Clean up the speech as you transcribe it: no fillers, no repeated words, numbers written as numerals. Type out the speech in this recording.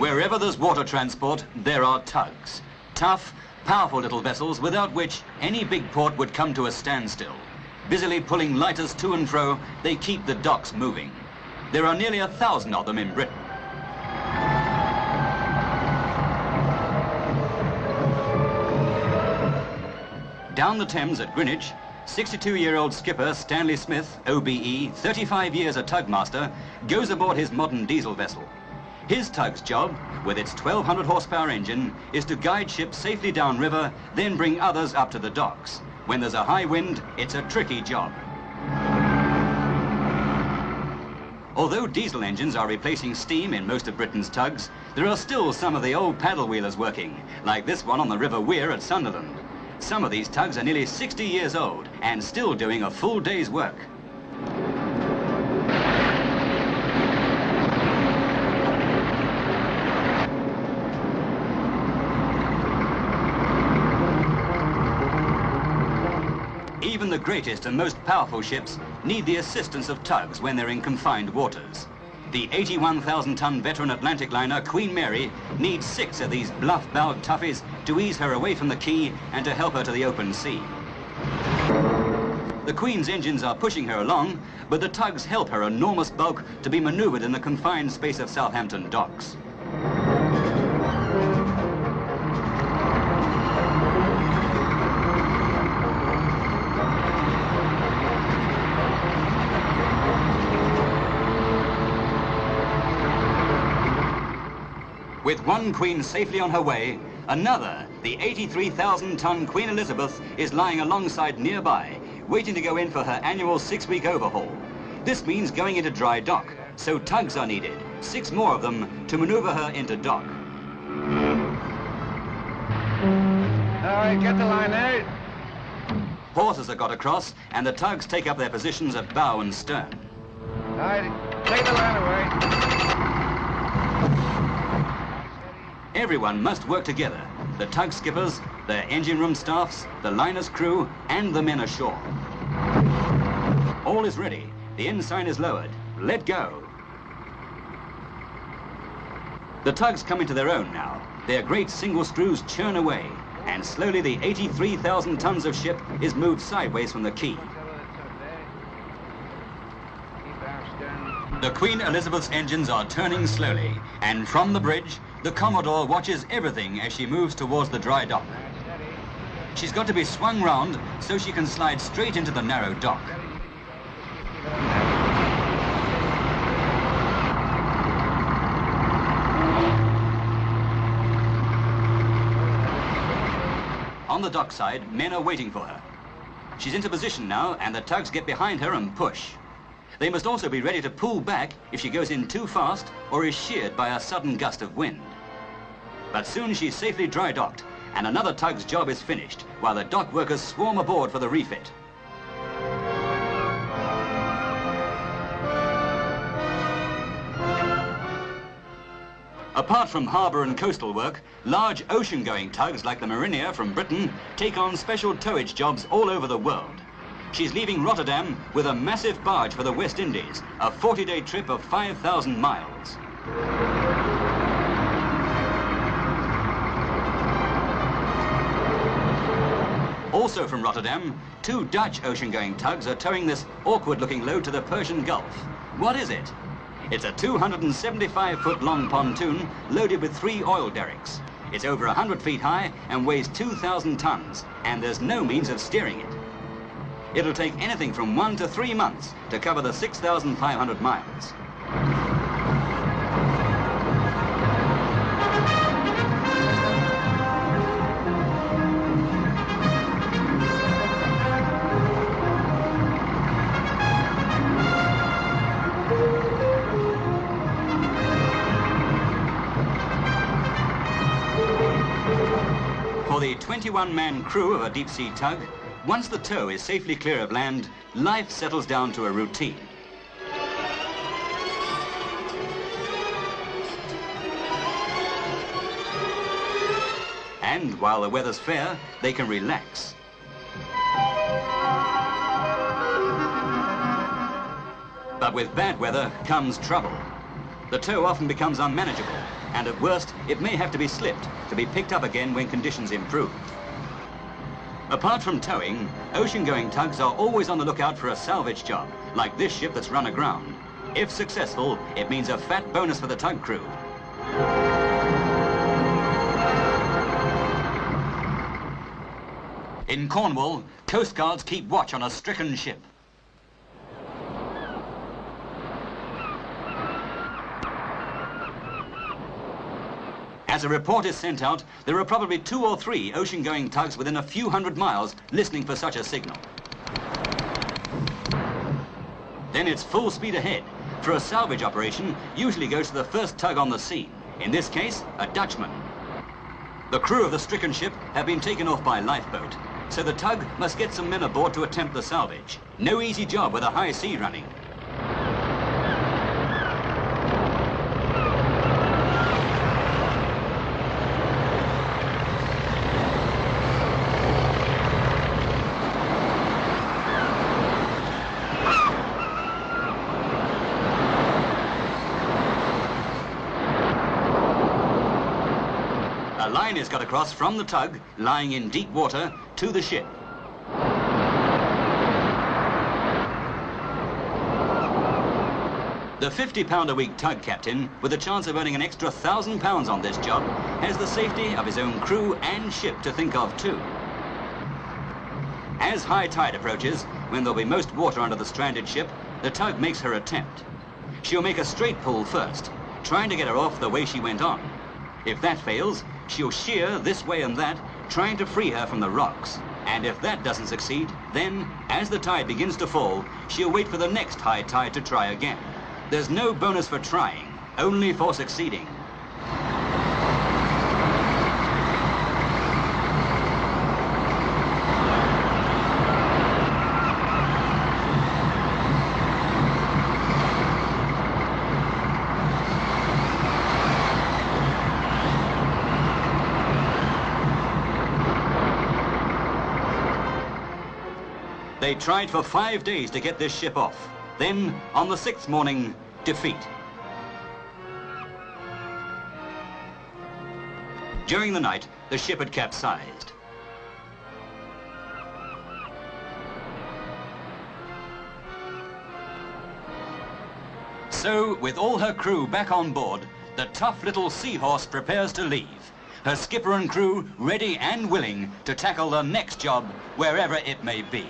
Wherever there's water transport, there are tugs. Tough, powerful little vessels without which any big port would come to a standstill. Busily pulling lighters to and fro, they keep the docks moving. There are nearly 1,000 of them in Britain. Down the Thames at Greenwich, 62-year-old skipper Stanley Smith, OBE, 35 years a tug master, goes aboard his modern diesel vessel. His tug's job, with its 1,200 horsepower engine, is to guide ships safely downriver, then bring others up to the docks. When there's a high wind, it's a tricky job. Although diesel engines are replacing steam in most of Britain's tugs, there are still some of the old paddle wheelers working, like this one on the River Wear at Sunderland. Some of these tugs are nearly 60 years old and still doing a full day's work. Even the greatest and most powerful ships need the assistance of tugs when they're in confined waters. The 81,000-ton veteran Atlantic liner Queen Mary needs 6 of these bluff-bowed toughies to ease her away from the quay and to help her to the open sea. The Queen's engines are pushing her along, but the tugs help her enormous bulk to be maneuvered in the confined space of Southampton docks. With one Queen safely on her way, another, the 83,000-ton Queen Elizabeth, is lying alongside nearby, waiting to go in for her annual 6-week overhaul. This means going into dry dock, so tugs are needed, 6 more of them, to maneuver her into dock. All right, get the line out. Hawsers are got across, and the tugs take up their positions at bow and stern. All right, take the line away. Everyone must work together. The tug skippers, their engine room staffs, the liner's crew, and the men ashore. All is ready. The ensign is lowered. Let go. The tugs come into their own now. Their great single screws churn away, and slowly the 83,000 tons of ship is moved sideways from the quay. The Queen Elizabeth's engines are turning slowly, and from the bridge, the Commodore watches everything as she moves towards the dry dock. She's got to be swung round so she can slide straight into the narrow dock. On the dockside, men are waiting for her. She's into position now, and the tugs get behind her and push. They must also be ready to pull back if she goes in too fast or is sheared by a sudden gust of wind. But soon she's safely dry docked, and another tug's job is finished, while the dock workers swarm aboard for the refit. Apart from harbour and coastal work, large ocean-going tugs like the Marinia from Britain take on special towage jobs all over the world. She's leaving Rotterdam with a massive barge for the West Indies, a 40-day trip of 5,000 miles. Also from Rotterdam, 2 Dutch ocean-going tugs are towing this awkward-looking load to the Persian Gulf. What is it? It's a 275-foot-long pontoon loaded with 3 oil derricks. It's over 100 feet high and weighs 2,000 tons, and there's no means of steering it. It'll take anything from 1 to 3 months to cover the 6,500 miles. For the 21-man crew of a deep-sea tug, once the tow is safely clear of land, life settles down to a routine. And while the weather's fair, they can relax. But with bad weather comes trouble. The tow often becomes unmanageable, and at worst, it may have to be slipped to be picked up again when conditions improve. Apart from towing, ocean-going tugs are always on the lookout for a salvage job, like this ship that's run aground. If successful, it means a fat bonus for the tug crew. In Cornwall, Coast Guards keep watch on a stricken ship. As a report is sent out, there are probably 2 or 3 ocean-going tugs within a few hundred miles listening for such a signal. Then it's full speed ahead, for a salvage operation usually goes to the first tug on the scene, in this case, a Dutchman. The crew of the stricken ship have been taken off by lifeboat, so the tug must get some men aboard to attempt the salvage. No easy job with a high sea running. A line is got across from the tug, lying in deep water, to the ship. The 50-pound-a-week tug captain, with a chance of earning an extra £1,000 on this job, has the safety of his own crew and ship to think of too. As high tide approaches, when there'll be most water under the stranded ship, the tug makes her attempt. She'll make a straight pull first, trying to get her off the way she went on. If that fails, she'll sheer this way and that, trying to free her from the rocks. And if that doesn't succeed, then, as the tide begins to fall, she'll wait for the next high tide to try again. There's no bonus for trying, only for succeeding. They tried for 5 days to get this ship off. Then, on the 6th morning, defeat. During the night, the ship had capsized. So, with all her crew back on board, the tough little Seahorse prepares to leave. Her skipper and crew ready and willing to tackle the next job, wherever it may be.